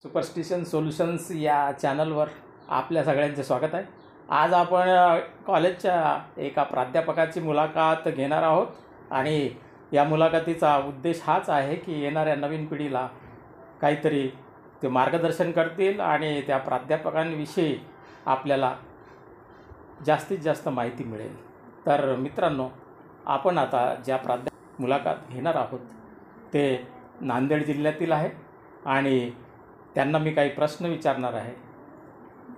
Superstition solutions या चॅनलवर आपल्या सगळ्यांचे स्वागत आहे। आज आपण कॉलेजच्या एका प्राध्यापकाची मुलाखत घेणार आहोत आणि या मुलाखतीचा उद्देश हाच आहे की येणाऱ्या नवीन पिढीला काहीतरी ते मार्गदर्शन करतील आणि त्या प्राध्यापकांविषयी आपल्याला जास्तीत जास्त माहिती मिळेल। तर मित्रांनो, आपण आता ज्या मुलाखत घेणार आहोत ते नांदेड जिल्ह्यातील आहे आणि त्यांना मी काही प्रश्न विचारणार आहे।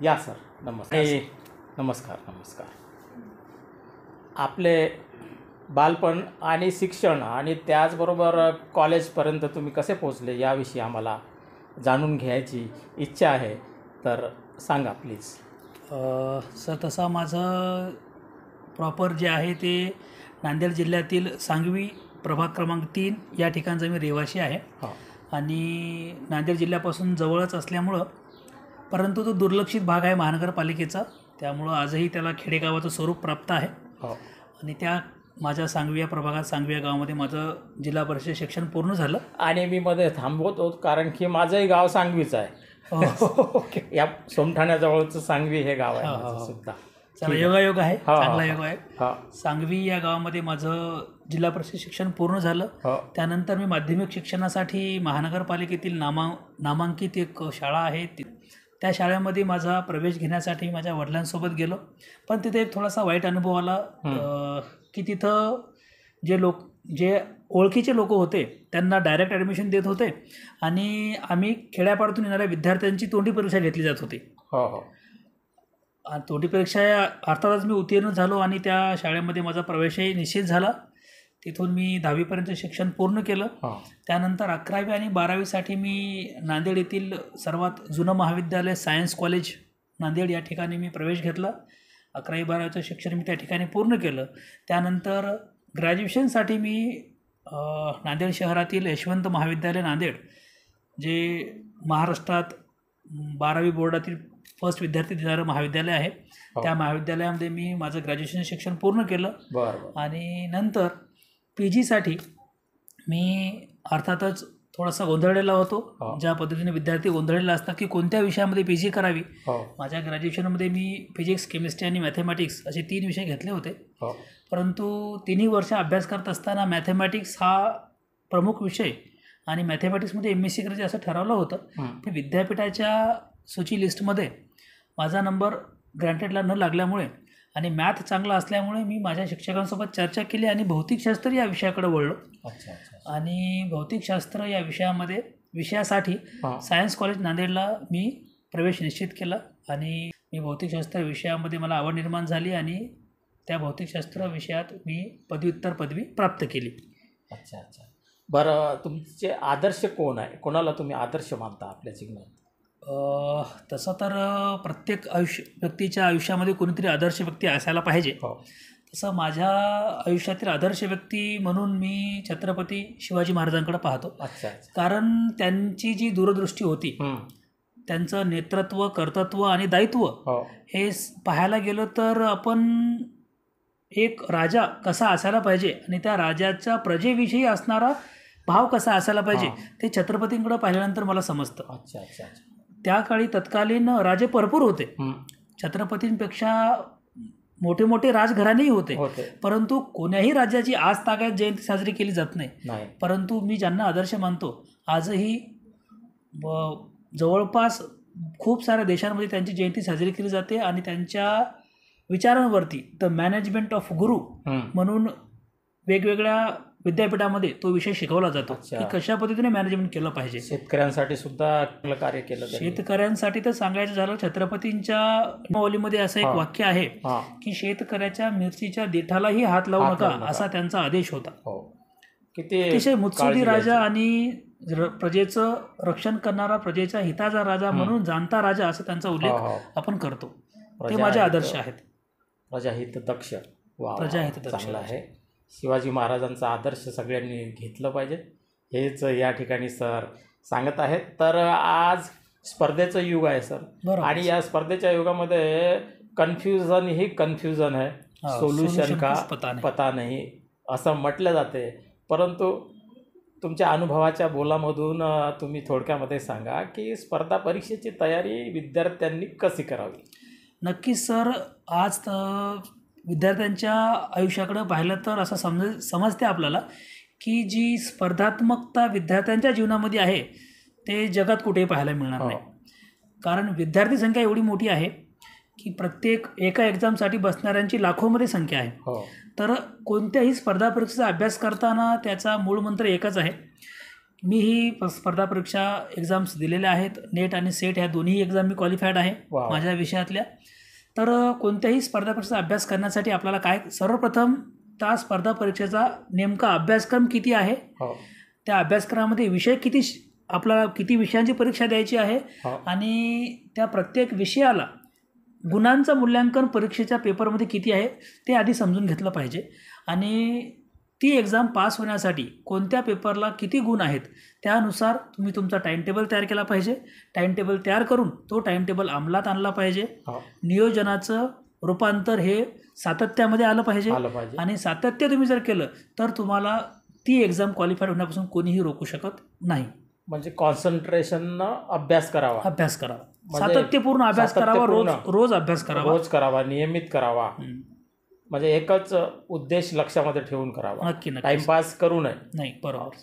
या सर, नमस्कार। नमस्कार। आपले बालपण आणि शिक्षण आणि त्याचबरोबर कॉलेजपर्यंत तुम्ही कसे पोहोचले याविषयी आम्हाला जाणून घ्यायची इच्छा आहे, तर सांगा प्लीज। सर, तसा माझं प्रॉपर जे आहे ते नांदेड जिल्ह्यातील सांगवी प्रभाग क्रमांक 3 या ठिकाणचा मी रहिवासी आहे आणि नांदेड जिल्ह्यापासून जवळच असल्यामुळं, परंतु तो दुर्लक्षित भाग आहे महानगरपालिकेचा, त्यामुळं आजही त्याला खेडेगावाचं स्वरूप प्राप्त आहे। आणि त्या माझ्या सांगवी या प्रभागात सांगवी या गावामध्ये माझं जिल्हा परिषद शिक्षण पूर्ण झालं। आणि मी मध्ये थांबवतो कारण की माझंही गाव सांगवीच आहे। या सोमठाण्याजवळचं सांगवी हे गाव आहे सुद्धा। चला, योगायोग आहे, चांगला योग आहे। सांगवी या गावामध्ये माझं जिल्हा परिषद शिक्षण पूर्ण झालं। त्यानंतर मी माध्यमिक शिक्षणासाठी महानगरपालिकेतील नामांकित एक शाळा आहे, त्या शाळेमध्ये माझा प्रवेश घेण्यासाठी माझ्या वडिलांसोबत गेलो। पण तिथे एक थोडासा वाईट अनुभव आला की तिथं जे ओळखीचे लोक होते त्यांना डायरेक्ट ॲडमिशन देत होते आणि आम्ही खेड्यापाड्यातून येणाऱ्या विद्यार्थ्यांची तोंडी परीक्षा घेतली जात होती। तोंडी परीक्षा अर्थातच मी उत्तीर्ण झालो आणि त्या शाळेमध्ये माझा प्रवेशही निश्चित झाला। तिथून मी 10वीपर्यंत शिक्षण पूर्ण केलं। त्यानंतर 11वी आणि 12वीसाठी मी नांदेड येथील सर्वात जुनं महाविद्यालय सायन्स कॉलेज नांदेड या ठिकाणी मी प्रवेश घेतला। 11वी-12वीचं शिक्षण मी त्या ठिकाणी पूर्ण केलं। त्यानंतर ग्रॅज्युएशनसाठी मी नांदेड शहरातील यशवंत महाविद्यालय नांदेड, जे महाराष्ट्रात 12वी बोर्डातील फर्स्ट विद्यार्थी देणारं महाविद्यालय आहे, त्या महाविद्यालयामध्ये मी माझं ग्रॅज्युएशन शिक्षण पूर्ण केलं। आणि नंतर PGसाठी मी अर्थातच थोडासा गोंधळलेला होतो, ज्या पद्धतीने विद्यार्थी गोंधळलेला असतात की कोणत्या विषयामध्ये PG करावी। माझ्या ग्रॅज्युएशनमध्ये मी फिजिक्स, केमिस्ट्री आणि मॅथेमॅटिक्स असे 3 विषय घेतले होते, परंतु 3ही वर्ष अभ्यास करत असताना मॅथेमॅटिक्स हा प्रमुख विषय आणि मॅथेमॅटिक्समध्ये MSc करायचे असं ठरवलं होतं। की विद्यापीठाच्या सूची लिस्टमध्ये माझा नंबर ग्रँटेडला न लागल्यामुळे आणि मॅथ चांगला असल्यामुळे मी माझ्या शिक्षकांसोबत चर्चा केली आणि भौतिकशास्त्र या विषयाकडे वळलो। आणि भौतिकशास्त्र या विषयासाठी सायन्स कॉलेज नांदेडला मी प्रवेश निश्चित केला आणि मी भौतिकशास्त्र विषयामध्ये मला आवड निर्माण झाली आणि त्या भौतिकशास्त्र विषयात मी पदव्युत्तर पदवी प्राप्त केली। अच्छा। बरं, तुमचे आदर्श कोण आहे? कोणाला तुम्ही आदर्श मानता आपल्या जीवनात? तसं तर प्रत्येक व्यक्तीच्या आयुष्यामध्ये कोणीतरी आदर्श व्यक्ती असायला पाहिजे। तसं माझ्या आयुष्यातील आदर्श व्यक्ती म्हणून मी छत्रपती शिवाजी महाराजांकडे पाहतो। कारण त्यांची जी दूरदृष्टी होती, त्यांचं नेतृत्व, कर्तृत्व आणि दायित्व हे पाहायला गेलं तर आपण एक राजा कसा असायला पाहिजे आणि त्या राजाच्या प्रजेविषयी असणारा भाव कसा असायला पाहिजे ते छत्रपतींकडे पाहिल्यानंतर मला समजतं। त्या काळी तत्कालीन राजे भरपूर होते, छत्रपतींपेक्षा मोठे मोठे राजघराणेही होते, परंतु कोण्याही राज्याची आज तागायत जयंती साजरी केली जात नाही। परंतु मी ज्यांना आदर्श मानतो, आजही जवळपास खूप साऱ्या देशांमध्ये त्यांची जयंती साजरी केली जाते आणि त्यांच्या विचारांवरती द मॅनेजमेंट ऑफ गुरु म्हणून वेगवेगळ्या विद्यापीठामध्ये तो विषय शिकवला जातो की कशा पद्धतीने मॅनेजमेंट केलं पाहिजे। शेतकऱ्यांसाठी सुद्धा कार्य केलं। शेतकऱ्यांसाठी तर सांगायचं झालं, छत्रपतींच्या नियमावलीमध्ये असं एक वाक्य आहे की शेतकऱ्याच्या मिरचीच्या देठालाही हात लावू नका, असा त्यांचा आदेश होता। अतिशय मुत्सदी राजा आणि प्रजेचं रक्षण करणारा, प्रजेच्या हिताचा राजा म्हणून जाणता राजा, असा त्यांचा उल्लेख आपण करतो। ते माझे आदर्श आहेत। प्रजाहित दक्ष चांगला आहे। शिवाजी महाराजांचा आदर्श सगळ्यांनी घेतलं पाहिजे, हेच या ठिकाणी सर सांगत आहेत। तर आज स्पर्धेचं युग आहे सर, आणि या स्पर्धेच्या युगामध्ये कन्फ्युजन आहे, सोल्युशन का पता नाही असं म्हटलं जाते, परंतु तुमच्या अनुभवाच्या बोलामधून तुम्ही थोडक्यामध्ये सांगा की स्पर्धा परीक्षेची तयारी विद्यार्थ्यांनी कशी करावी. नक्कीच सर. आज विद्यार्थ्यांच्या आयुष्याकडे पाहिलं तर असं समजते आपल्याला की जी स्पर्धात्मकता विद्यार्थ्यांच्या जीवनामध्ये आहे ते जगात कुठेही पाहायला मिळणार नाही. कारण विद्यार्थी संख्या एवढी मोठी आहे की प्रत्येक एका एक्झामसाठी बसणाऱ्यांची लाखोमध्ये संख्या आहे. तर कोणत्याही स्पर्धा परीक्षेचा अभ्यास करताना त्याचा मूळ मंत्र एकच आहे. मी ही स्पर्धा परीक्षा एक्झाम्स दिलेल्या आहेत. नेट आणि सेट ह्या दोन्ही एक्झाम मी क्वालिफाईड आहे माझ्या विषयातल्या. तर कोणत्याही स्पर्धा परीक्षेचा अभ्यास करण्यासाठी आपल्याला काय सर्वप्रथम त्या स्पर्धा परीक्षेचा नेमका अभ्यासक्रम किती आहे, त्या अभ्यासक्रमामध्ये विषय आपल्याला किती विषयांची परीक्षा द्यायची आहे आणि त्या प्रत्येक विषयाला गुणांचं मूल्यांकन परीक्षेच्या पेपरमध्ये किती आहे ते आधी समजून घेतलं पाहिजे. आणि ती एक्झाम पास होण्यासाठी कोणत्या पेपरला किती गुण आहेत त्यानुसार तुम्ही तुमचा टाईमटेबल तयार केला पाहिजे. टाईमटेबल तयार करून तो टाईमटेबल अंमलात आणला पाहिजे. नियोजनाचं रूपांतर हे सातत्यामध्ये आलं पाहिजे. आणि सातत्य तुम्ही जर केलं तर तुम्हाला ती एक्झाम क्वालिफाईड होण्यापासून कोणीही रोखू शकत नाही. म्हणजे कॉन्सन्ट्रेशननं अभ्यास करावा. सातत्यपूर्ण अभ्यास करावा. रोज अभ्यास करावा. नियमित करावा. म्हणजे एकच उद्देश लक्षामध्ये ठेवून करावा. नक्की. टाइमपास करू नये. नाही. बरोबर.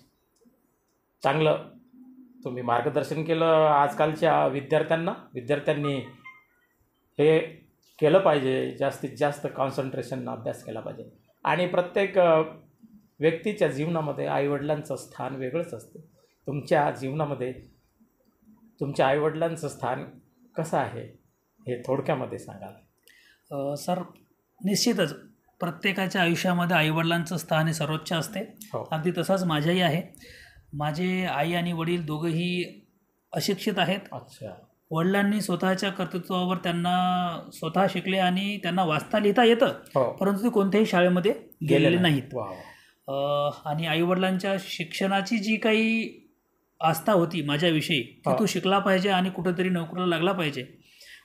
चांगलं तुम्ही मार्गदर्शन केलं आजकालच्या विद्यार्थ्यांनी हे केलं पाहिजे. जास्तीत जास्त कॉन्सन्ट्रेशननं अभ्यास केला पाहिजे. आणि प्रत्येक व्यक्तीच्या जीवनामध्ये आईवडिलांचं स्थान वेगळंच असते. तुमच्या जीवनामध्ये तुमच्या आईवडिलांचं स्थान कसं आहे हे थोडक्यामध्ये सांगाल. सर, निश्चितच प्रत्येकाच्या आयुष्यामध्ये आईवडिलांचं स्थान हे सर्वोच्च असते. अगदी तसाच माझ्याही आहे. माझे आई आणि वडील दोघंही अशिक्षित आहेत. अच्छा. वडिलांनी स्वतःच्या कर्तृत्वावर त्यांना स्वतः शिकले आणि त्यांना वाचता लिहिता येतं, परंतु ते कोणत्याही शाळेमध्ये गेलेले नाहीत. आणि आईवडिलांच्या शिक्षणाची जी काही आस्था होती माझ्याविषयी की तू शिकला पाहिजे आणि कुठेतरी नोकरीला लागला पाहिजे.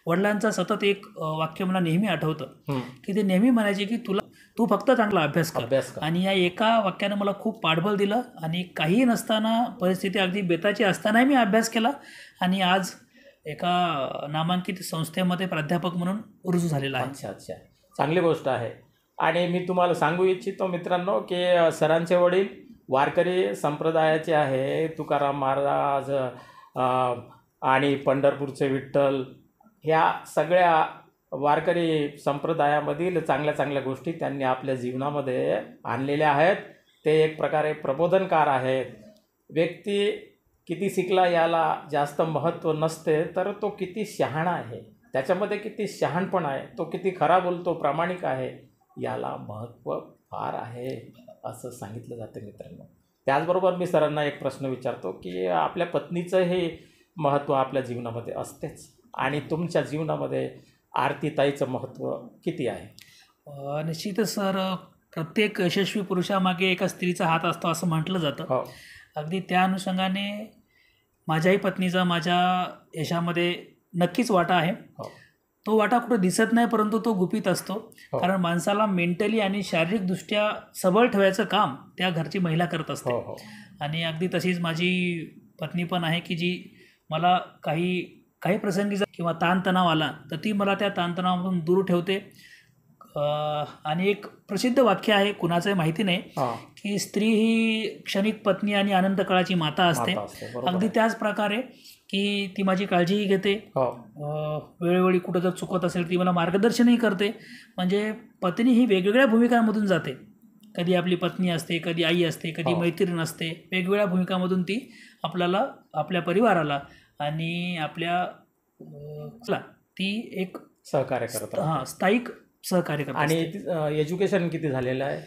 वडिलांचा सतत एक वाक्य मला नेहमी आठवतं की ते नेहमी म्हणायचे की तू फक्त चांगला अभ्यास कर. आणि या एका वाक्यानं मला खूप पाठबळ दिलं. आणि काही नसताना, परिस्थिती अगदी बेताची असतानाही मी अभ्यास केला आणि आज एका नामांकित संस्थेमध्ये प्राध्यापक म्हणून रुजू झालेला आहे. अच्छा. चांगली गोष्ट आहे. आणि मी तुम्हाला सांगू इच्छितो मित्रांनो की सरांचे वडील वारकरी संप्रदायाचे आहे. तुकाराम महाराज आणि पंढरपूरचे विठ्ठल ह्या सगळ्या वारकरी संप्रदायामधील चांगल्या गोष्टी त्यांनी आपल्या जीवनामध्ये आणलेल्या आहेत. ते एक प्रकारे प्रबोधनकार आहेत. व्यक्ती किती शिकला याला जास्त महत्त्व नसते, तर तो किती शहाणा आहे, त्याच्यामध्ये किती शहाणपण आहे, तो किती खरा बोलतो, प्रामाणिक आहे, याला महत्त्व फार आहे असं सांगितलं जातं मित्रांनो. त्याचबरोबर मी सरांना एक प्रश्न विचारतो की आपल्या पत्नीचं हे महत्त्व आपल्या जीवनामध्ये असतेच आणि तुमच्या जीवनामध्ये आरतीताईचं महत्त्व किती आहे? निश्चितच सर, प्रत्येक यशस्वी पुरुषामागे एका स्त्रीचा हात असतो असं म्हटलं जातं. अगदी त्या अनुषंगाने माझ्याही पत्नीचा माझ्या यशामध्ये नक्कीच वाटा आहे. तो वाटा कुठं दिसत नाही, परंतु तो गुपित असतो. कारण माणसाला मेंटली आणि शारीरिकदृष्ट्या सबळ ठेवायचं काम त्या घरची महिला करत असते. आणि अगदी तशीच माझी पत्नी पण आहे की जी मला काही प्रसंगी किंवा ताणतणाव आला तर ती मला त्या ताणतणावातून दूर ठेवते. आणि एक प्रसिद्ध वाक्य आहे, कुणाचंही माहिती नाही, की स्त्री ही क्षणिक पत्नी आणि आनंद काळाची माता असते. अगदी त्याच प्रकारे की ती माझी काळजीही घेते. वेळोवेळी कुठं जर चुकत असेल ती मला मार्गदर्शनही करते. म्हणजे पत्नी ही वेगवेगळ्या भूमिकांमधून जाते. कधी आपली पत्नी असते, कधी आई असते, कधी मैत्रीण असते. वेगवेगळ्या भूमिकांमधून ती आपल्याला, आपल्या परिवाराला आणि आपल्या ती एक सहकार्य करतात. स्थायिक सहकार्य करतात. आणि एज्युकेशन किती झालेलं आहे?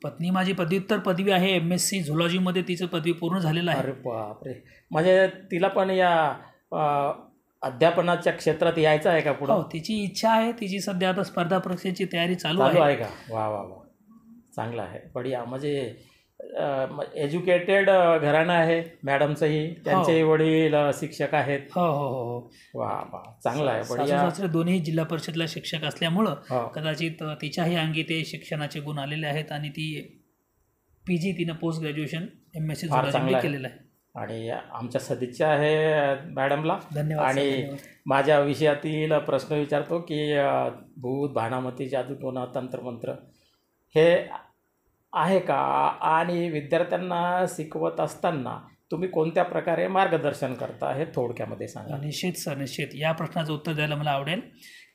पत्नी माझी पदव्युत्तर पदवी आहे. MSc झुलॉजीमध्ये तिचं पदवी पूर्ण झालेलं आहे. अरे बापरे. म्हणजे तिला पण या अध्यापनाच्या क्षेत्रात यायचं आहे का पुढे? तिची इच्छा आहे. तिची सध्या आता स्पर्धा परीक्षेची तयारी चालू आहे का? वा वा वा, चांगलं आहे, बढिया. म्हणजे एज्युकेटेड घराणं आहे मॅडमचंही, त्यांचे वडील शिक्षक आहेत. हो हो हो. वा वा, चांगलं आहे, बढिया. दोन्ही जिल्हा परिषदला शिक्षक असल्यामुळं कदाचित तिच्याही अंगी ते शिक्षणाचे गुण आलेले आहेत आणि ती PG तिनं पोस्ट ग्रॅज्युएशन MSc फार झुलॉजी चांगलं आहे. केलेलं आहे. आणि आमच्या सदिच्छा आहे मॅडमला. धन्यवाद सर, आणि धन्यवाद. माझ्या विषयातील प्रश्न विचारतो की भूत, भानामती, जादूटोणा, तंत्रमंत्र हे आहे का, आणि विद्यार्थ्यांना शिकवत असताना तुम्ही कोणत्या प्रकारे मार्गदर्शन करता हे थोडक्यामध्ये सांगा. निश्चित सर, निश्चित. या प्रश्नाचं उत्तर द्यायला मला आवडेल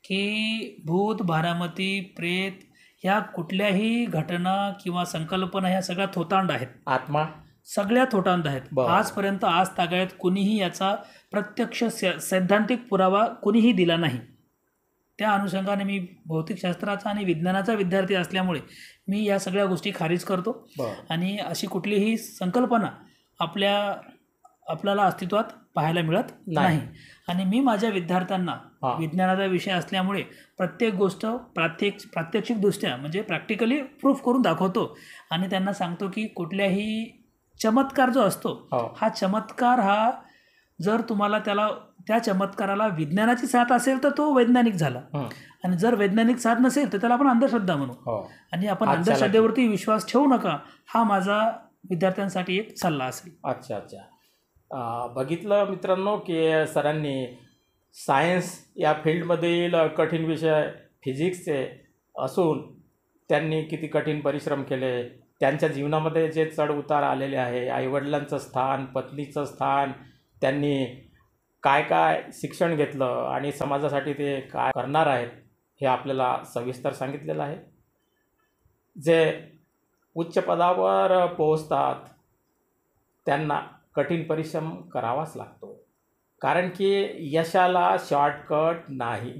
की भूत, भारामती, प्रेत ह्या कुठल्याही घटना किंवा संकल्पना ह्या सगळ्या थोतांड आहेत. आत्मा सगळ्या थोतांड आहेत. बरं. आजपर्यंत तागायत कुणीही याचा प्रत्यक्ष सैद्धांतिक पुरावा कुणीही दिला नाही. त्या अनुषंगाने मी भौतिकशास्त्राचा आणि विज्ञानाचा विद्यार्थी असल्यामुळे मी या सगळ्या गोष्टी खारिज करतो. बरं. आणि अशी कुठलीही संकल्पना आपल्याला अस्तित्वात पाहायला मिळत नाही. आणि मी माझ्या विद्यार्थ्यांना विज्ञानाचा विषय असल्यामुळे प्रत्येक गोष्ट प्रात्यक्षिकदृष्ट्या म्हणजे प्रॅक्टिकली प्रूफ करून दाखवतो. आणि त्यांना सांगतो की कुठल्याही चमत्कार जो असतो हा चमत्कार हा जर तुम्हाला त्या चमत्काराला विज्ञानाची साथ असेल तर तो वैज्ञानिक झाला. आणि जर वैज्ञानिक साथ नसेल तर त्याला आपण अंधश्रद्धा म्हणू. आणि आपण अंधश्रद्धेवरती विश्वास ठेवू नका, हा माझा विद्यार्थ्यांसाठी एक सल्ला असेल. अच्छा अच्छा. बघितलं मित्रांनो की सरांनी सायन्स या फील्डमधील कठीण विषय फिजिक्सचे असून त्यांनी किती कठीण परिश्रम केले, त्यांच्या जीवनामध्ये जे चढ उतार आलेले आहे, आईवडिलांचं स्थान, पत्नीचं स्थान, त्यांनी काय काय शिक्षण घेतलं आणि समाजासाठी ते काय करणार आहेत हे आपल्याला सविस्तर सांगितलेलं आहे. जे उच्च पदावर पोहोचतात त्यांना कठीण परिश्रम करावाच लागतो, कारण की यशाला शॉर्टकट नाही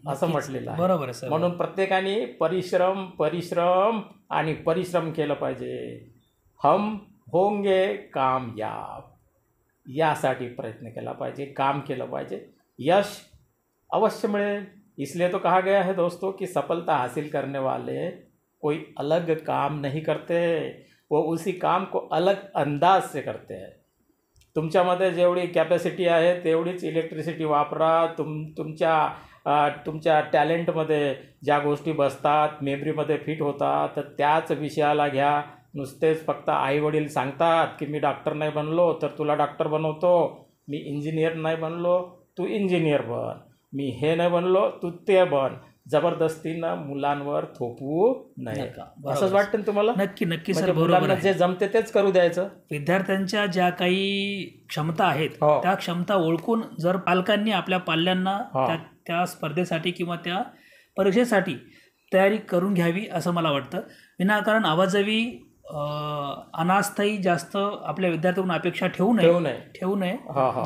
असं म्हटलेलं आहे. बरोबर आहे. म्हणून प्रत्येकाने परिश्रम आणि परिश्रम केलं पाहिजे. हम होंगे कामयाब यासाठी प्रयत्न केला पाहिजे, काम केलं पाहिजे, यश अवश्य मिळेल. इसलिए तो कहा गया है दोस्तों कि सफलता हासिल करने वाले कोई अलग काम नहीं करते, वो उसी काम को अलग अंदाज से करते हैं. तुमच्यामध्ये जेवढी कॅपॅसिटी आहे तेवढीच इलेक्ट्रिसिटी वापरा. तुमच्या टॅलेंटमध्ये ज्या गोष्टी बसतात, मेमरीमध्ये फिट होतात, तर त्याच विषयाला घ्या. नुसतेच फक्त आईवडील सांगतात की मी डॉक्टर नाही बनलो तर तुला डॉक्टर बनवतो, मी इंजिनियर नाही बनलो तू इंजिनियर बन, मी हे नाही बनलो तू ते बन, जबरदस्तीनं मुलांवर थोपवू नये. असंच वाटतं तुम्हाला? नक्की सर, म्हणजे मुलांना जे जमते तेच करू द्यायचं. विद्यार्थ्यांच्या ज्या काही क्षमता आहेत त्या क्षमता ओळखून जर पालकांनी आपल्या पाल्यांना त्या स्पर्धेसाठी किंवा त्या परीक्षेसाठी तयारी करून घ्यावी असं मला वाटतं. विनाकारण आवाजवी अनास्थायी जास्त आपल्या विद्यार्थ्यांकडून अपेक्षा ठेवू नये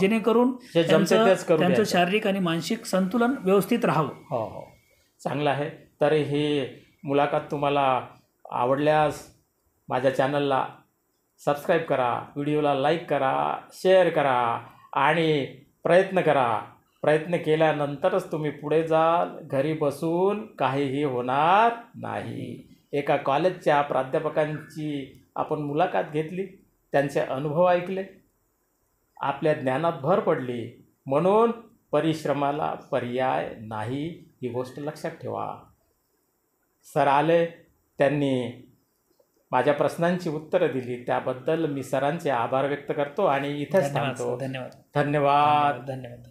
जेणेकरून त्यांचं शारीरिक आणि मानसिक संतुलन व्यवस्थित राहावं. चांगलं आहे. तर ही मुलाखत तुम्हाला आवडल्यास माझ्या चॅनलला सबस्क्राईब करा, व्हिडिओला लाईक करा, शेअर करा आणि प्रयत्न करा. प्रयत्न केल्यानंतरच तुम्ही पुढे जाल. घरी बसून काहीही होणार नाही. एका कॉलेजच्या प्राध्यापकांची आपण मुलाखत घेतली, त्यांचे अनुभव ऐकले, आपल्या ज्ञानात भर पडली. म्हणून परिश्रमाला पर्याय नाही, ही गोष्ट लक्षात ठेवा. सर आले, त्यांनी माझ्या प्रश्नांची उत्तरं दिली, त्याबद्दल मी सरांचे आभार व्यक्त करतो आणि इथेच थांबतो. धन्यवाद. धन्यवाद.